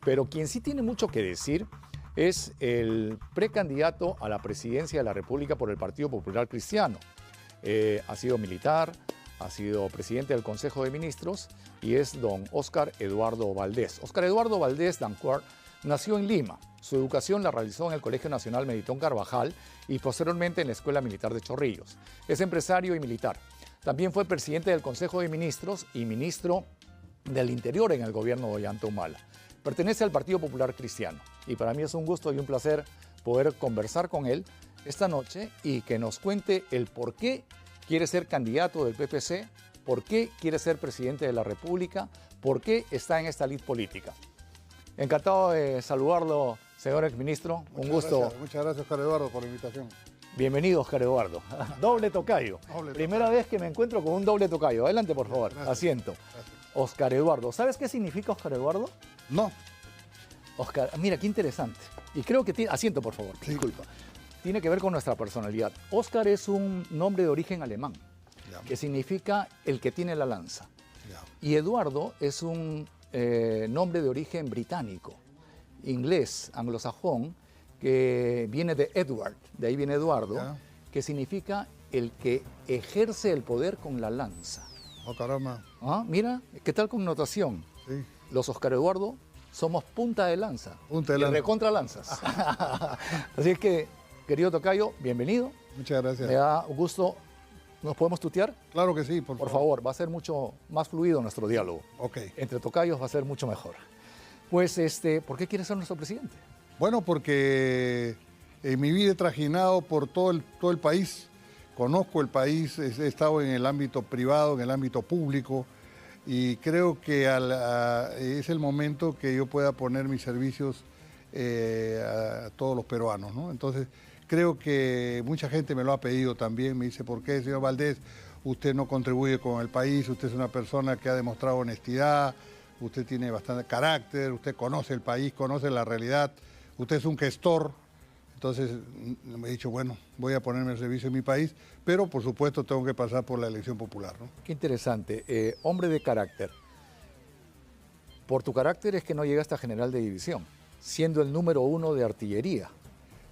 Pero quien sí tiene mucho que decir es el precandidato a la presidencia de la República por el Partido Popular Cristiano. Ha sido militar, ha sido presidente del Consejo de Ministros y es don Óscar Eduardo Valdés. Óscar Eduardo Valdés Dancourt nació en Lima. Su educación la realizó en el Colegio Nacional Melitón Carvajal y posteriormente en la Escuela Militar de Chorrillos. Es empresario y militar. También fue presidente del Consejo de Ministros y ministro del Interior en el gobierno de Ollanta Humala. Pertenece al Partido Popular Cristiano y para mí es un gusto y un placer poder conversar con él esta noche y que nos cuente el por qué quiere ser candidato del PPC, por qué quiere ser presidente de la República, por qué está en esta lid política. Encantado de saludarlo, señor exministro. Un gusto. Muchas gracias, Oscar Eduardo, por la invitación. Bienvenido, Óscar Eduardo. Doble tocayo. Primera vez que me encuentro con un doble tocayo. Adelante, por favor. Gracias. Asiento. Gracias. Óscar Eduardo. ¿Sabes qué significa Óscar Eduardo? No. Óscar, mira, qué interesante. Y creo que tiene... Asiento, por favor. Sí. Disculpa. Tiene que ver con nuestra personalidad. Óscar es un nombre de origen alemán, que significa el que tiene la lanza. Y Eduardo es un nombre de origen británico, inglés, anglosajón, que viene de Edward, de ahí viene Eduardo, que significa el que ejerce el poder con la lanza. Oh, caramba. ¿Ah? Mira, ¿qué tal connotación? Sí. Los Óscar Eduardo somos punta de lanza. Punta de lanza. Y recontra lanzas. Así es que, querido tocayo, bienvenido. Muchas gracias. Me da gusto. ¿Nos podemos tutear? Claro que sí, por favor. Va a ser mucho más fluido nuestro diálogo. Ok. Entre tocayos va a ser mucho mejor. Pues, ¿por qué quieres ser nuestro presidente? Bueno, porque en mi vida he trajinado por todo el país. Conozco el país, he estado en el ámbito privado, en el ámbito público, y creo que es el momento que yo pueda poner mis servicios a todos los peruanos, ¿no? Entonces, creo que mucha gente me lo ha pedido también, me dice, ¿por qué, señor Valdés? Usted no contribuye con el país, usted es una persona que ha demostrado honestidad, usted tiene bastante carácter, usted conoce el país, conoce la realidad, usted es un gestor. Entonces me he dicho, bueno, voy a ponerme al servicio de mi país, pero por supuesto tengo que pasar por la elección popular, ¿no? Qué interesante. Hombre de carácter. Por tu carácter es que no llegaste a general de división, siendo el número 1 de artillería.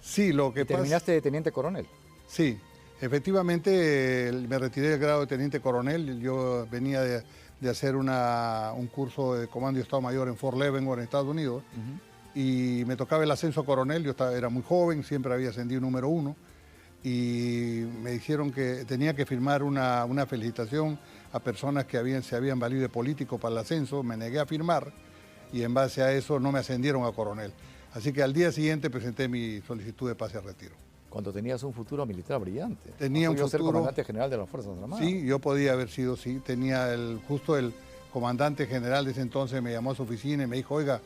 Sí, lo que pasa... ¿Terminaste de teniente coronel? Sí, efectivamente me retiré del grado de teniente coronel. Yo venía de hacer un curso de comando y Estado Mayor en Fort Leavenworth, en Estados Unidos. Y me tocaba el ascenso a coronel, yo era muy joven, siempre había ascendido número 1, y me dijeron que tenía que firmar una felicitación a personas que se habían valido de político para el ascenso. Me negué a firmar y en base a eso no me ascendieron a coronel. Así que al día siguiente presenté mi solicitud de pase a retiro. Cuando tenías un futuro militar brillante. Tenía un futuro... ser comandante general de las Fuerzas Armadas. Sí, yo podía haber sido, sí. Tenía justo el comandante general de ese entonces me llamó a su oficina y me dijo, oiga,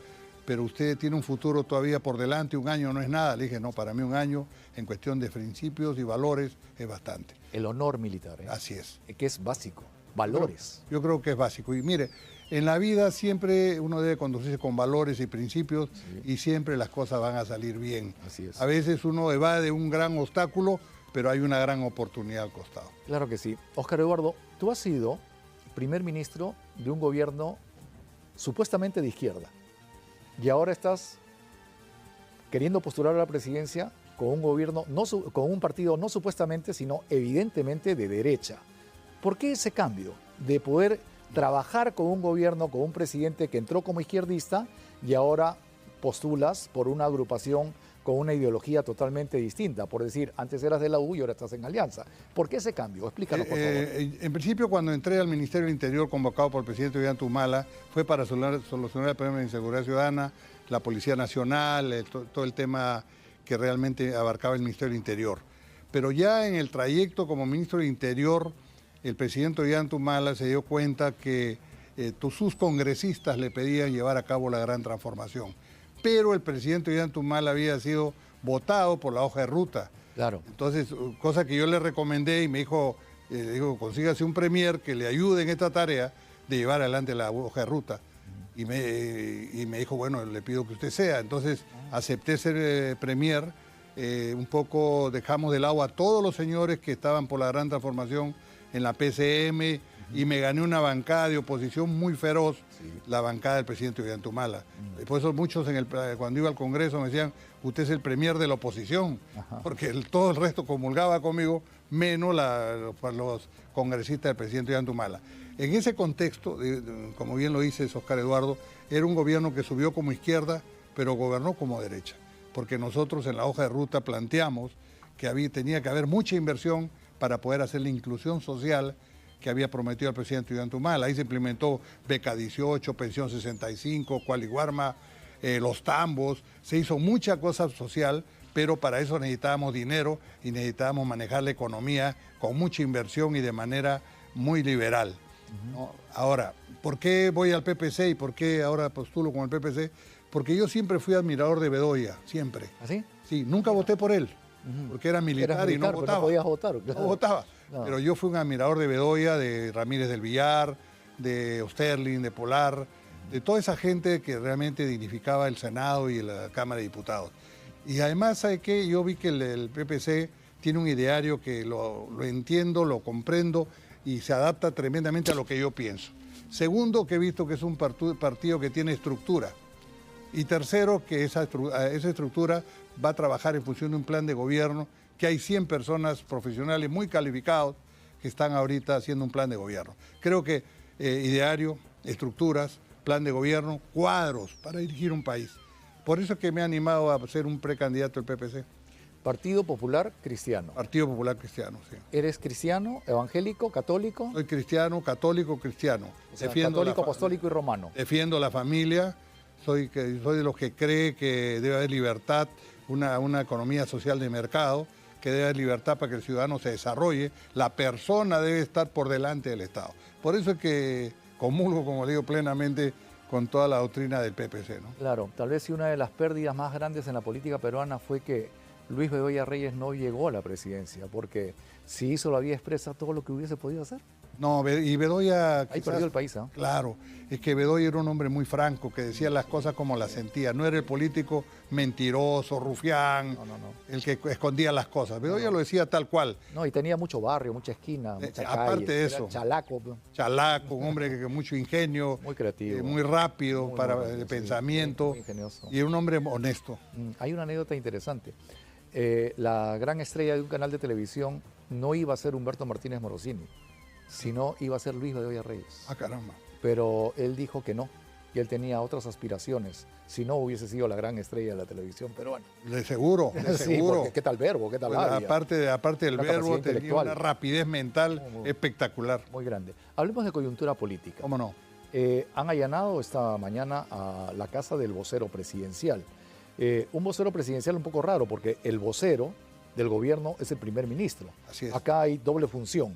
pero usted tiene un futuro todavía por delante, un año no es nada. Le dije, no, para mí un año en cuestión de principios y valores es bastante. El honor militar, ¿eh? Así es. Que es básico, valores. Yo creo que es básico. Y mire, en la vida siempre uno debe conducirse con valores y principios, y siempre las cosas van a salir bien. Así es. A veces uno evade un gran obstáculo, pero hay una gran oportunidad al costado. Claro que sí. Óscar Eduardo, tú has sido primer ministro de un gobierno supuestamente de izquierda. Y ahora estás queriendo postular a la presidencia con un gobierno, con un partido no supuestamente, sino evidentemente de derecha. ¿Por qué ese cambio de poder trabajar con un gobierno, con un presidente que entró como izquierdista y ahora postulas por una agrupación con una ideología totalmente distinta? Por decir, antes eras de la U y ahora estás en Alianza. ¿Por qué ese cambio? Explícanos, por favor. En principio, cuando entré al Ministerio del Interior convocado por el presidente Ollanta Humala, fue para solucionar el problema de inseguridad ciudadana, la Policía Nacional, todo el tema que realmente abarcaba el Ministerio del Interior. Pero ya en el trayecto como ministro del Interior, el presidente Ollanta Humala se dio cuenta que sus congresistas le pedían llevar a cabo la gran transformación. Pero el presidente Ollanta Humala había sido votado por la hoja de ruta. Claro. Entonces, cosa que yo le recomendé y me dijo, consígase un premier que le ayude en esta tarea de llevar adelante la hoja de ruta. Y me dijo, bueno, le pido que usted sea. Entonces, acepté ser premier. Un poco dejamos de lado a todos los señores que estaban por la gran transformación en la PCM, y me gané una bancada de oposición muy feroz, la bancada del presidente Ollantumala. Por eso muchos cuando iba al Congreso me decían, usted es el premier de la oposición, porque todo el resto comulgaba conmigo, menos los congresistas del presidente Ollantumala. En ese contexto, como bien lo dice Oscar Eduardo, era un gobierno que subió como izquierda, pero gobernó como derecha, porque nosotros en la hoja de ruta planteamos que tenía que haber mucha inversión para poder hacer la inclusión social que había prometido el presidente Ollantumala. Ahí se implementó Beca 18, Pensión 65, Cualiguarma, los tambos, se hizo mucha cosa social, pero para eso necesitábamos dinero y necesitábamos manejar la economía con mucha inversión y de manera muy liberal. ¿No? Ahora, ¿por qué voy al PPC y por qué ahora postulo con el PPC? Porque yo siempre fui admirador de Bedoya, siempre. ¿Ah, sí? Sí, nunca voté por él, porque era militar y no votaba. No podías votar, claro. No votaba. No. Pero yo fui un admirador de Bedoya, de Ramírez del Villar, de Osterling, de Polar, de toda esa gente que realmente dignificaba el Senado y la Cámara de Diputados. Y además, ¿sabe qué? Yo vi que el PPC tiene un ideario que lo entiendo, lo comprendo y se adapta tremendamente a lo que yo pienso. Segundo, que he visto que es un partido que tiene estructura. Y tercero, que esa estructura va a trabajar en función de un plan de gobierno, que hay 100 personas profesionales muy calificados que están ahorita haciendo un plan de gobierno. Creo que ideario, estructuras, plan de gobierno, cuadros para dirigir un país. Por eso es que me he animado a ser un precandidato del PPC. Partido Popular Cristiano. Partido Popular Cristiano, sí. ¿Eres cristiano, evangélico, católico? Soy cristiano, católico, cristiano. O sea, católico, apostólico y romano. Defiendo la familia, soy de los que cree que debe haber libertad, una economía social de mercado, que debe haber libertad para que el ciudadano se desarrolle. La persona debe estar por delante del Estado. Por eso es que comulgo, como digo, plenamente con toda la doctrina del PPC, ¿no? Claro, tal vez si una de las pérdidas más grandes en la política peruana fue que Luis Bedoya Reyes no llegó a la presidencia, porque si hizo la vía expresa todo lo que hubiese podido hacer. No, y Bedoya... Ahí perdió el país, ¿ah? Claro, es que Bedoya era un hombre muy franco, que decía las cosas como las sentía. No era el político mentiroso, rufián, el que escondía las cosas. Bedoya lo decía tal cual. No, y tenía mucho barrio, mucha esquina, mucha calle. Aparte de eso. Chalaco. Chalaco, un hombre con mucho ingenio. Muy creativo. Muy rápido para el pensamiento. Muy ingenioso. Y un hombre honesto. Hay una anécdota interesante. La gran estrella de un canal de televisión no iba a ser Humberto Martínez Morosini, sino iba a ser Luis Bedoya Reyes. Ah, caramba. Pero él dijo que no, que él tenía otras aspiraciones, si no hubiese sido la gran estrella de la televisión peruana. De seguro, de Sí, seguro. porque ¿qué tal verbo? ¿Qué tal Pues labia? aparte del Una verbo, capacidad tenía intelectual. una rapidez mental espectacular. Muy grande. Hablemos de coyuntura política. ¿Cómo no? Han allanado esta mañana a la casa del vocero presidencial. Un vocero presidencial un poco raro, porque el vocero del gobierno es el primer ministro. Así es. Acá hay doble función.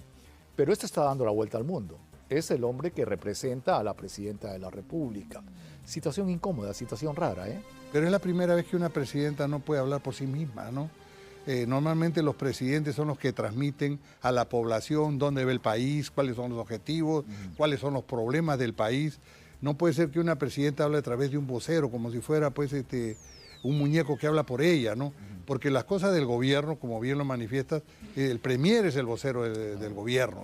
Pero este está dando la vuelta al mundo. Es el hombre que representa a la presidenta de la República. Situación incómoda, situación rara, ¿eh? Pero es la primera vez que una presidenta no puede hablar por sí misma, ¿no? Normalmente los presidentes son los que transmiten a la población dónde ve el país, cuáles son los objetivos, cuáles son los problemas del país. No puede ser que una presidenta hable a través de un vocero, como si fuera pues un muñeco que habla por ella, ¿no? Porque las cosas del gobierno, como bien lo manifiestas, el premier es el vocero del gobierno.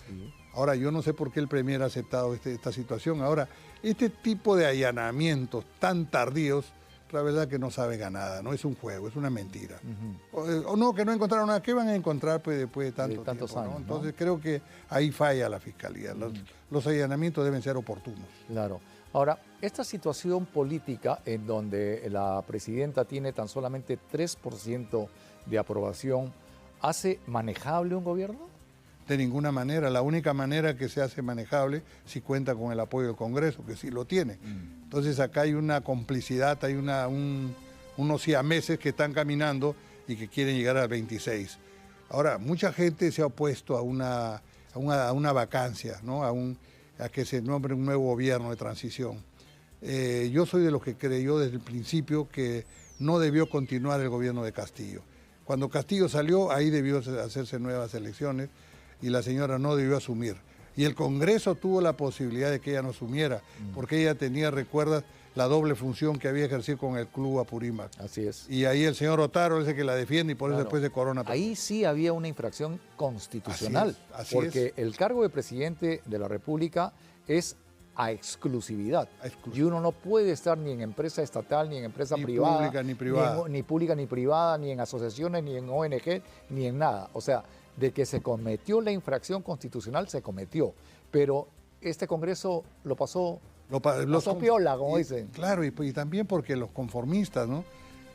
Sí. Ahora, yo no sé por qué el premier ha aceptado esta situación. Ahora, este tipo de allanamientos tan tardíos, la verdad que no saben a nada, ¿no? Es un juego, es una mentira. O no, que no encontraron nada. ¿Qué van a encontrar pues, después de tantos años, ¿no? Entonces creo que ahí falla la Fiscalía. Los allanamientos deben ser oportunos. Claro. Ahora, esta situación política en donde la presidenta tiene tan solamente 3% de aprobación, ¿hace manejable un gobierno? De ninguna manera. La única manera que se hace manejable si cuenta con el apoyo del Congreso, que sí lo tiene. Entonces acá hay una complicidad, hay unos siameses que están caminando y que quieren llegar al 26. Ahora, mucha gente se ha opuesto a una vacancia, ¿no? A que se nombre un nuevo gobierno de transición. Yo soy de los que creyó desde el principio que no debió continuar el gobierno de Castillo. Cuando Castillo salió, ahí debió hacerse nuevas elecciones y la señora no debió asumir. Y el Congreso tuvo la posibilidad de que ella no asumiera, porque ella tenía, recuerdas, la doble función que había ejercido con el club Apurímac. Así es. Y ahí el señor Otaro es el que la defiende y por eso después se corona. Ahí sí había una infracción constitucional, porque el cargo de presidente de la República es a exclusividad. Y uno no puede estar ni en empresa estatal, ni en empresa privada, pública, ni privada. Ni pública ni privada, ni en asociaciones, ni en ONG, ni en nada. O sea, de que se cometió la infracción constitucional, se cometió. Pero este Congreso lo pasó piola, como dicen. Claro, y también porque los conformistas, ¿no?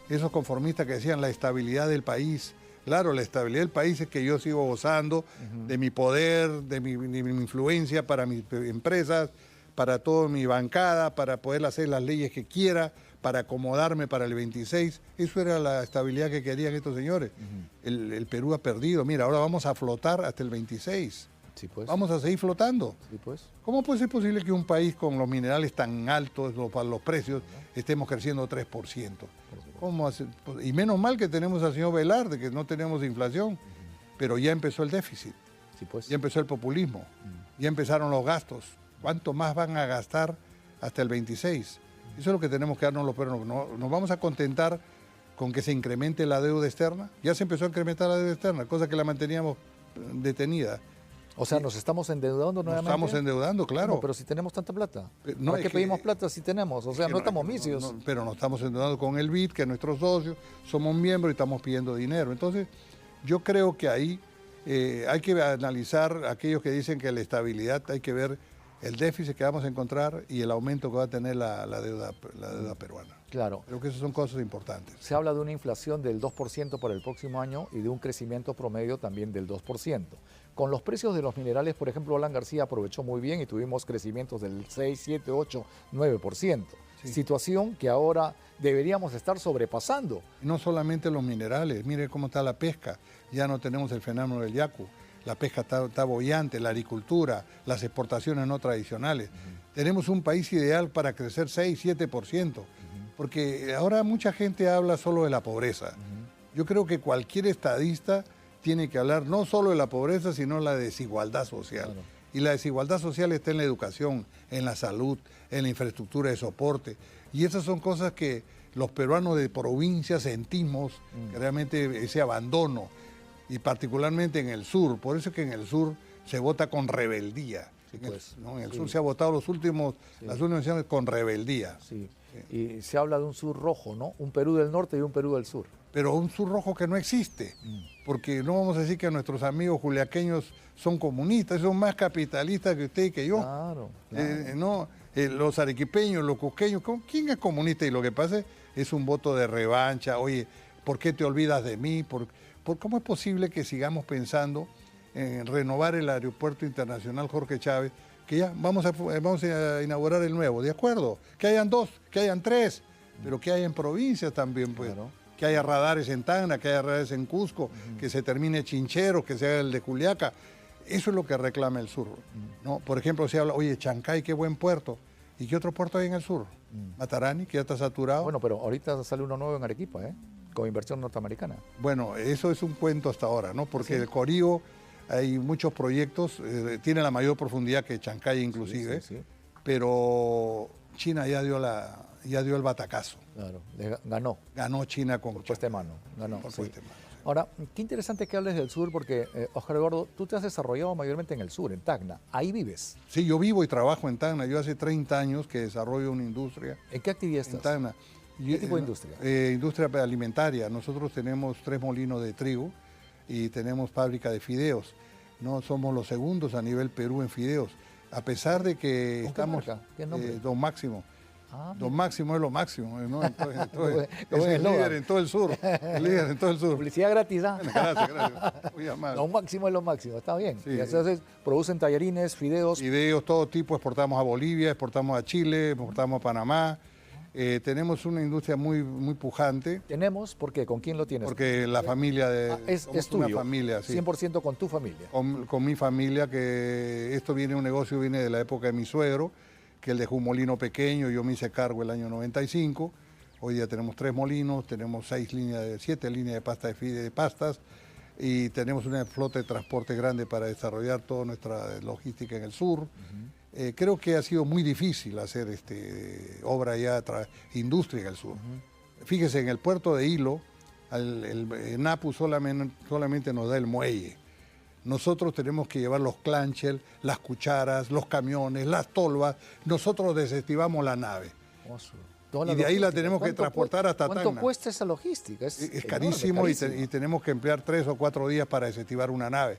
Esos conformistas que decían la estabilidad del país. Claro, la estabilidad del país es que yo sigo gozando de mi poder, de mi influencia para mis empresas, para toda mi bancada, para poder hacer las leyes que quiera, para acomodarme para el 26. Eso era la estabilidad que querían estos señores. El Perú ha perdido. Mira, ahora vamos a flotar hasta el 26. Sí, pues. Vamos a seguir flotando. Sí, pues. ¿Cómo puede ser posible que un país con los minerales tan altos, los precios, estemos creciendo 3%? ¿Cómo hace? Y menos mal que tenemos al señor Velarde, que no tenemos inflación, pero ya empezó el déficit, sí, pues. Ya empezó el populismo, ya empezaron los gastos. ¿Cuánto más van a gastar hasta el 26? Eso es lo que tenemos que darnos los peruanos. ¿Nos vamos a contentar con que se incremente la deuda externa? Ya se empezó a incrementar la deuda externa, cosa que la manteníamos detenida. O sea, nos estamos endeudando nuevamente. Nos estamos endeudando, claro. No, pero si tenemos tanta plata. No, ¿Por qué pedimos plata si tenemos? O sea, no estamos misios. Pero nos estamos endeudando con el BID, que es nuestro socio, somos miembros y estamos pidiendo dinero. Entonces, yo creo que ahí hay que analizar aquellos que dicen que la estabilidad, hay que ver el déficit que vamos a encontrar y el aumento que va a tener la deuda peruana. Claro. Creo que esas son cosas importantes. Se habla de una inflación del 2% para el próximo año y de un crecimiento promedio también del 2%. Con los precios de los minerales, por ejemplo, Alan García aprovechó muy bien y tuvimos crecimientos del 6, 7, 8, 9%. Sí. Situación que ahora deberíamos estar sobrepasando. Y no solamente los minerales, mire cómo está la pesca. Ya no tenemos el fenómeno del yacu. La pesca está boyante, la agricultura, las exportaciones no tradicionales. Tenemos un país ideal para crecer 6, 7%, porque ahora mucha gente habla solo de la pobreza. Yo creo que cualquier estadista tiene que hablar no solo de la pobreza, sino de la desigualdad social. Claro. Y la desigualdad social está en la educación, en la salud, en la infraestructura de soporte. Y esas son cosas que los peruanos de provincia sentimos, que realmente ese abandono. Y particularmente en el sur, por eso es que en el sur se vota con rebeldía. Sí, pues, en el sur se ha votado las últimas elecciones con rebeldía. Sí. Y se habla de un sur rojo, ¿no? Un Perú del norte y un Perú del sur. Pero un sur rojo que no existe, porque no vamos a decir que nuestros amigos juliaqueños son comunistas, son más capitalistas que usted y que yo. Claro. Los arequipeños, los cusqueños, ¿quién es comunista? Y lo que pasa es un voto de revancha. Oye, ¿por qué te olvidas de mí? ¿Cómo es posible que sigamos pensando en renovar el aeropuerto internacional Jorge Chávez, que ya vamos a inaugurar el nuevo, ¿de acuerdo? Que hayan 2, que hayan 3, pero que haya en provincias también, pues. Claro. Que haya radares en Tacna, que haya radares en Cusco, que se termine Chinchero, que se haga el de Juliaca. Eso es lo que reclama el sur, ¿no? Por ejemplo, se habla, oye, Chancay, qué buen puerto. ¿Y qué otro puerto hay en el sur? Matarani, que ya está saturado. Bueno, pero ahorita sale uno nuevo en Arequipa, ¿eh? Con inversión norteamericana. Bueno, eso es un cuento hasta ahora, ¿no? Porque el Corío, hay muchos proyectos, tiene la mayor profundidad que Chancay inclusive, pero China ya dio el batacazo. Claro, ganó. Ganó China con puesta de mano. Ganó. Puesta de mano. Ahora, qué interesante que hables del sur porque, Óscar Eduardo, tú te has desarrollado mayormente en el sur, en Tacna. ¿Ahí vives? Sí, yo vivo y trabajo en Tacna. Yo hace 30 años que desarrollo una industria. ¿En qué actividad estás? En Tacna. ¿Qué tipo de industria? Industria alimentaria. Nosotros tenemos 3 molinos de trigo y tenemos fábrica de fideos. No somos los segundos a nivel Perú en fideos. A pesar de que estamos... ¿Qué nombre? Don Máximo. Don Máximo es lo máximo, ¿no? Es el líder en todo el sur. El líder en todo el sur. Publicidad gratis, ¿ah? Gracias. Muy amable. Don Máximo es lo máximo, está bien. Sí. Y entonces producen tallarines, fideos. Fideos, todo tipo. Exportamos a Bolivia, exportamos a Chile, exportamos a Panamá. Tenemos una industria muy, muy pujante. ¿Tenemos? ¿Por qué? ¿Con quién lo tienes? Porque la familia es tuyo. Una familia, sí. 100% con tu familia. Con mi familia, que esto un negocio viene de la época de mi suegro, que él dejó un molino pequeño, yo me hice cargo el año 95. Hoy día tenemos 3 molinos, tenemos 7 líneas de pasta de pastas. y tenemos una flota de transporte grande para desarrollar toda nuestra logística en el sur. Creo que ha sido muy difícil hacer obra ya, industria en el sur. Fíjese, en el puerto de Hilo, el NAPU solamente nos da el muelle. Nosotros tenemos que llevar los clanchel, las cucharas, los camiones, las tolvas. Nosotros desestimamos la nave. Y de ahí la tenemos que transportar hasta Tacna. ¿Cuánto cuesta esa logística? Es carísimo, carísimo. Y tenemos que emplear 3 o 4 días para desestivar una nave.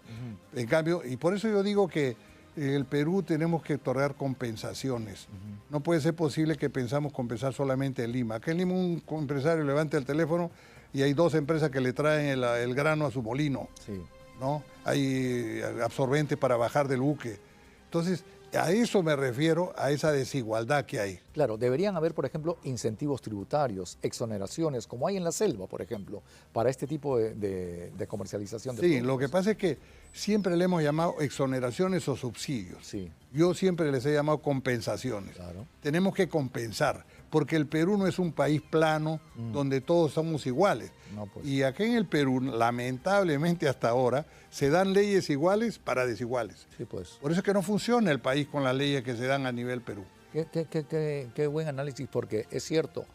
En cambio, y por eso yo digo que en el Perú tenemos que otorgar compensaciones. No puede ser posible que pensamos compensar solamente en Lima. Acá en Lima un empresario levanta el teléfono y hay 2 empresas que le traen el grano a su molino. Sí. ¿No? Hay absorbente para bajar del buque. Entonces, a eso me refiero, a esa desigualdad que hay. Claro, deberían haber, por ejemplo, incentivos tributarios, exoneraciones, como hay en la selva, por ejemplo, para este tipo de comercialización de productos. Sí, lo que pasa es que siempre le hemos llamado exoneraciones o subsidios. Sí. Yo siempre les he llamado compensaciones. Claro. Tenemos que compensar, porque el Perú no es un país plano donde todos somos iguales. No, pues. Y aquí en el Perú, lamentablemente hasta ahora, se dan leyes iguales para desiguales. Sí, pues. Por eso es que no funciona el país con las leyes que se dan a nivel Perú. Qué buen análisis, porque es cierto,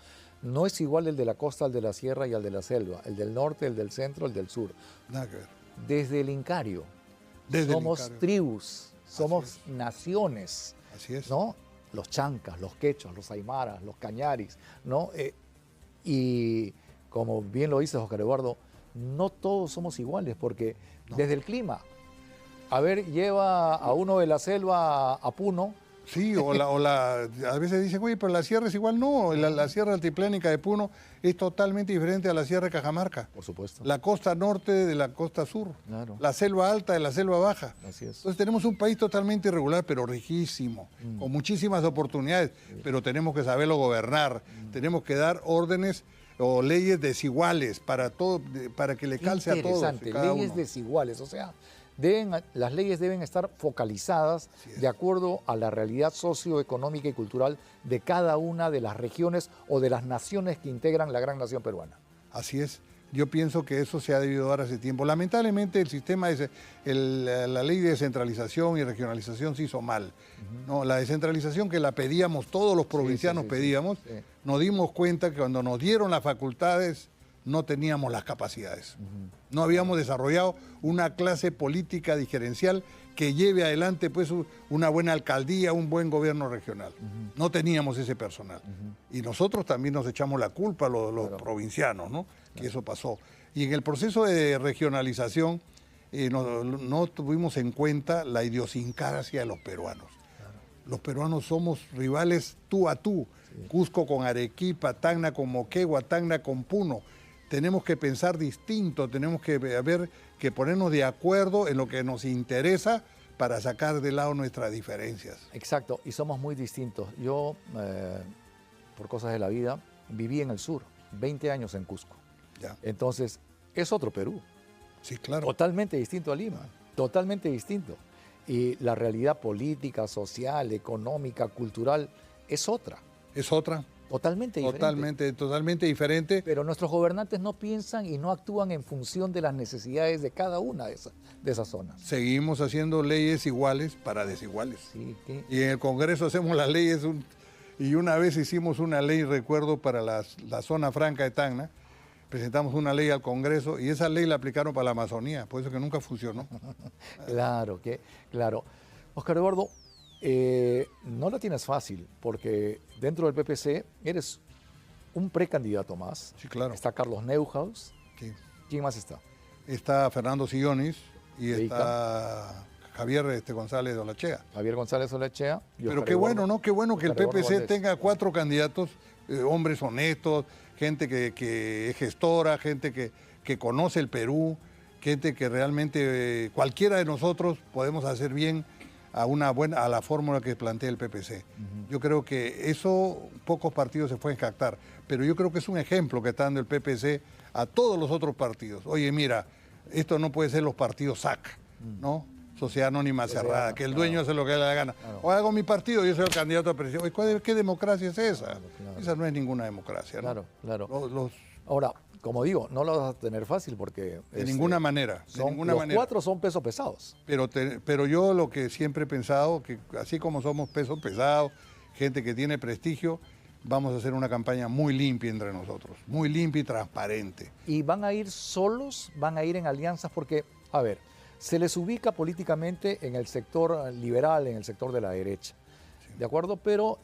no es igual el de la costa al de la sierra y al de la selva, el del norte, el del centro, el del sur. Nada que ver. Desde el Incario, somos tribus, somos naciones. Así es. ¿No? Los chancas, los quechos, los aymaras, los cañaris, ¿no? Y como bien lo dice Oscar Eduardo, no todos somos iguales, porque desde el clima, a ver, lleva a uno de la selva a Puno. Sí, a veces dicen, oye, pero la sierra es igual. No, la sierra altiplánica de Puno es totalmente diferente a la sierra de Cajamarca. Por supuesto. La costa norte de la costa sur. Claro. La selva alta de la selva baja. Así es. Entonces tenemos un país totalmente irregular, pero riquísimo, con muchísimas oportunidades, pero tenemos que saberlo gobernar. Tenemos que dar órdenes o leyes desiguales para todo, para que le calce a todos. Interesante, leyes desiguales, o sea, las leyes deben estar focalizadas de acuerdo a la realidad socioeconómica y cultural de cada una de las regiones o de las naciones que integran la gran nación peruana. Así es. Yo pienso que eso se ha debido dar hace tiempo. Lamentablemente el sistema, la ley de descentralización y regionalización se hizo mal. No, la descentralización que la pedíamos, todos los provincianos pedíamos, nos dimos cuenta que cuando nos dieron las facultades no teníamos las capacidades. No habíamos desarrollado una clase política diferencial que lleve adelante pues una buena alcaldía, un buen gobierno regional. No teníamos ese personal. Y nosotros también nos echamos la culpa, los provincianos, ¿no? Que eso pasó. Y en el proceso de regionalización no tuvimos en cuenta la idiosincrasia de los peruanos. Los peruanos somos rivales tú a tú. Cusco con Arequipa, Tacna con Moquegua, Tacna con Puno. Tenemos que pensar distinto, tenemos que ponernos de acuerdo en lo que nos interesa para sacar de lado nuestras diferencias. Exacto, y somos muy distintos. Yo, por cosas de la vida, viví en el sur, 20 años en Cusco. Ya. Entonces, es otro Perú. Sí, claro. Totalmente distinto a Lima, totalmente distinto. Y la realidad política, social, económica, cultural, es otra. Es otra. Totalmente diferente. Totalmente diferente. Pero nuestros gobernantes no piensan y no actúan en función de las necesidades de cada una de esas zonas. Seguimos haciendo leyes iguales para desiguales. Sí, y en el Congreso hacemos las leyes, y una vez hicimos una ley, recuerdo, para la zona franca de Tacna. Presentamos una ley al Congreso y esa ley la aplicaron para la Amazonía, por eso que nunca funcionó. Claro. Oscar Eduardo, no la tienes fácil, porque dentro del PPC eres un precandidato más. Sí, claro. Está Carlos Neuhaus. Sí. ¿Quién más está? Está Fernando Sillonis y está Javier González de Olachea. Javier González Olachea. Pero qué bueno, ¿no? Qué bueno que el PPC tenga 4 candidatos, hombres honestos, gente que es gestora, gente que conoce el Perú, gente que realmente cualquiera de nosotros podemos hacer bien a la fórmula que plantea el PPC. Yo creo que eso pocos partidos se pueden captar, pero yo creo que es un ejemplo que está dando el PPC a todos los otros partidos. Oye, mira, esto no puede ser los partidos SAC, ¿no? Sociedad Anónima Cerrada, que el dueño hace lo que le da la gana. O hago mi partido, yo soy el candidato a presidente. Oye, ¿qué democracia es esa? Esa no es ninguna democracia, ¿no? Claro. Ahora, como digo, no lo vas a tener fácil porque... De ninguna manera. Los cuatro son pesos pesados. Pero yo lo que siempre he pensado, que así como somos pesos pesados, gente que tiene prestigio, vamos a hacer una campaña muy limpia entre nosotros, muy limpia y transparente. ¿Y van a ir solos? ¿Van a ir en alianzas? Porque, a ver, se les ubica políticamente en el sector liberal, en el sector de la derecha, sí. ¿De acuerdo? Pero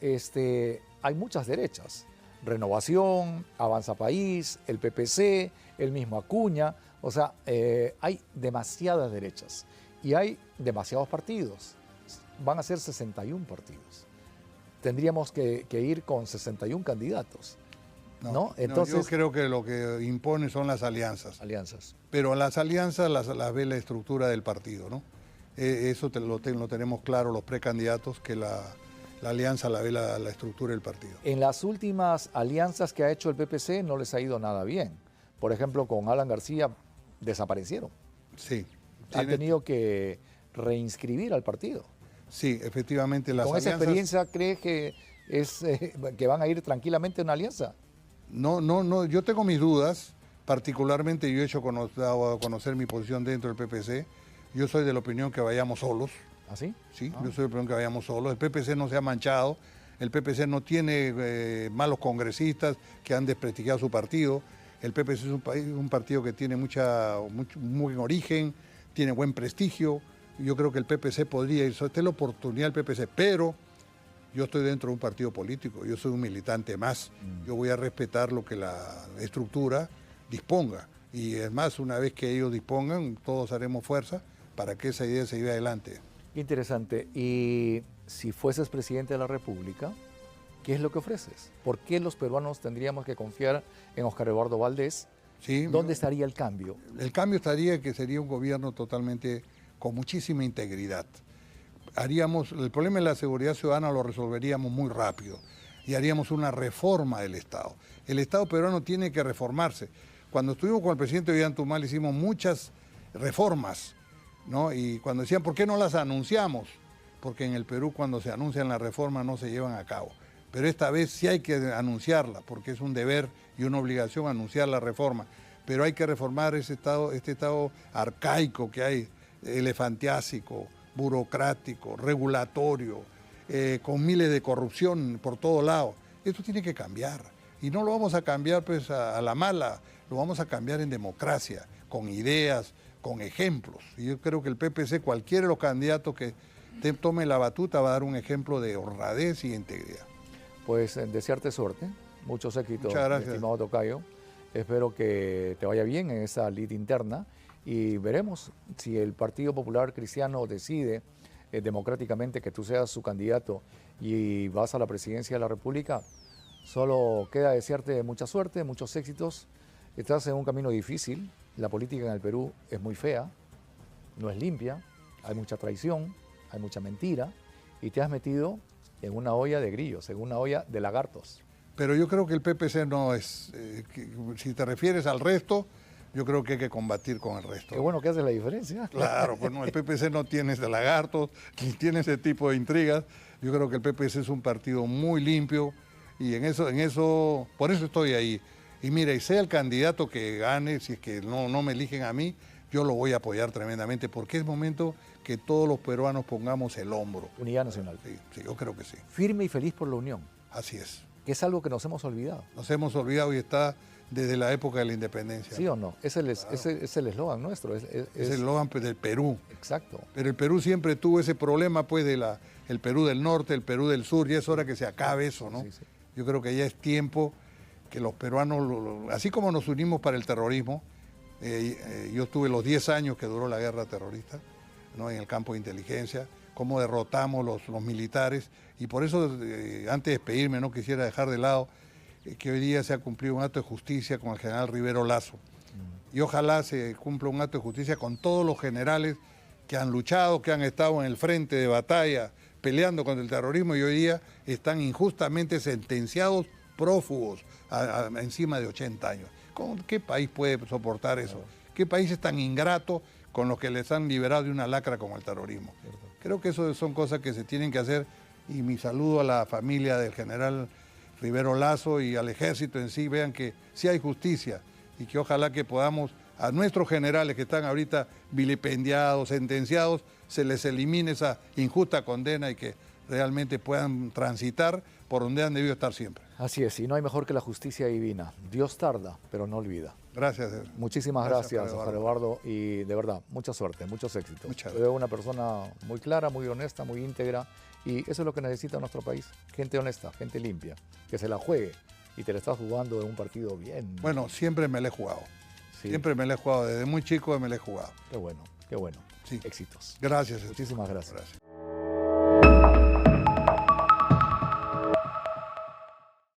hay muchas derechas. Renovación, Avanza País, el PPC, el mismo Acuña, o sea, hay demasiadas derechas y hay demasiados partidos. Van a ser 61 partidos. Tendríamos que ir con 61 candidatos, ¿no? Entonces, yo creo que lo que impone son las alianzas. Alianzas. Pero las alianzas las ve la estructura del partido, ¿no? Eso lo tenemos claro los precandidatos, que la alianza la ve la estructura del partido. En las últimas alianzas que ha hecho el PPC no les ha ido nada bien. Por ejemplo, con Alan García desaparecieron. Sí. Han tenido que reinscribir al partido. Sí, efectivamente las alianzas... ¿Con esa experiencia cree que van a ir tranquilamente en una alianza? No, yo tengo mis dudas. Particularmente yo he dado a conocer mi posición dentro del PPC. Yo soy de la opinión que vayamos solos. ¿Ah, sí? Sí, yo soy de la opinión que vayamos solos. El PPC no se ha manchado. El PPC no tiene malos congresistas que han desprestigiado su partido. El PPC es un partido que tiene muy buen origen, tiene buen prestigio. Yo creo que el PPC podría ir, esta es la oportunidad del PPC, pero yo estoy dentro de un partido político, yo soy un militante más. Yo voy a respetar lo que la estructura disponga. Y es más, una vez que ellos dispongan, todos haremos fuerza para que esa idea se lleve adelante. Interesante. Y si fueses presidente de la República, ¿qué es lo que ofreces? ¿Por qué los peruanos tendríamos que confiar en Óscar Eduardo Valdés? Sí, ¿dónde estaría el cambio? El cambio estaría que sería un gobierno totalmente con muchísima integridad. El problema de la seguridad ciudadana lo resolveríamos muy rápido y haríamos una reforma del Estado. El Estado peruano tiene que reformarse. Cuando estuvimos con el presidente Ollanta hicimos muchas reformas, ¿no? Y cuando decían, ¿por qué no las anunciamos? Porque en el Perú cuando se anuncian las reformas no se llevan a cabo. Pero esta vez sí hay que anunciarla, porque es un deber y una obligación anunciar la reforma. Pero hay que reformar este Estado arcaico que hay, elefantiásico, burocrático, regulatorio, con miles de corrupción por todo lado. Esto tiene que cambiar. Y no lo vamos a cambiar pues a la mala, lo vamos a cambiar en democracia, con ideas, con ejemplos. Y yo creo que el PPC, cualquiera de los candidatos que tome la batuta, va a dar un ejemplo de honradez y integridad. Pues desearte suerte, muchos éxitos, muchas gracias, estimado tocayo. Espero que te vaya bien en esa lid interna y veremos si el Partido Popular Cristiano decide democráticamente que tú seas su candidato y vas a la presidencia de la República. Solo queda desearte mucha suerte, muchos éxitos. Estás en un camino difícil. La política en el Perú es muy fea, no es limpia, hay mucha traición, hay mucha mentira y te has metido en una olla de grillos, en una olla de lagartos. Pero yo creo que el PPC no es, si te refieres al resto, yo creo que hay que combatir con el resto. Qué bueno que hace la diferencia. Claro, pues no, el PPC no tiene ese lagartos, ni tiene ese tipo de intrigas. Yo creo que el PPC es un partido muy limpio y por eso estoy ahí. Y mira, y sea el candidato que gane, si es que no me eligen a mí, yo lo voy a apoyar tremendamente, porque es momento que todos los peruanos pongamos el hombro. Unidad nacional. Sí, yo creo que sí. Firme y feliz por la unión. Así es. Que es algo que nos hemos olvidado. Nos hemos olvidado y está desde la época de la independencia. ¿Sí o no? Es el eslogan nuestro. Es el eslogan pues, del Perú. Exacto. Pero el Perú siempre tuvo ese problema pues el Perú del norte, el Perú del sur, y es hora que se acabe eso, ¿no? Sí, sí. Yo creo que ya es tiempo que los peruanos, así como nos unimos para el terrorismo, yo estuve los 10 años que duró la guerra terrorista, ¿no? En el campo de inteligencia, cómo derrotamos los militares, y por eso, antes de despedirme, no quisiera dejar de lado que hoy día se ha cumplido un acto de justicia con el general Rivero Lazo. Y ojalá se cumpla un acto de justicia con todos los generales que han luchado, que han estado en el frente de batalla, peleando contra el terrorismo y hoy día están injustamente sentenciados prófugos encima de 80 años. ¿Qué país puede soportar eso? ¿Qué país es tan ingrato con los que les han liberado de una lacra como el terrorismo? Creo que eso son cosas que se tienen que hacer y mi saludo a la familia del general Rivero Lazo y al ejército en sí vean que sí hay justicia y que ojalá que podamos a nuestros generales que están ahorita vilipendiados, sentenciados, se les elimine esa injusta condena y que realmente puedan transitar por donde han debido estar siempre. Así es, y no hay mejor que la justicia divina. Dios tarda, pero no olvida. Gracias. Muchísimas gracias, Oscar Eduardo, y de verdad, mucha suerte, muchos éxitos. Muchas Veo una persona muy clara, muy honesta, muy íntegra, y eso es lo que necesita nuestro país. Gente honesta, gente limpia, que se la juegue, y te la estás jugando en un partido bien. Bueno, siempre me la he jugado. Sí. Siempre me la he jugado, desde muy chico me la he jugado. Qué bueno, qué bueno. Sí. Éxitos. Gracias. Muchísimas gracias. Gracias.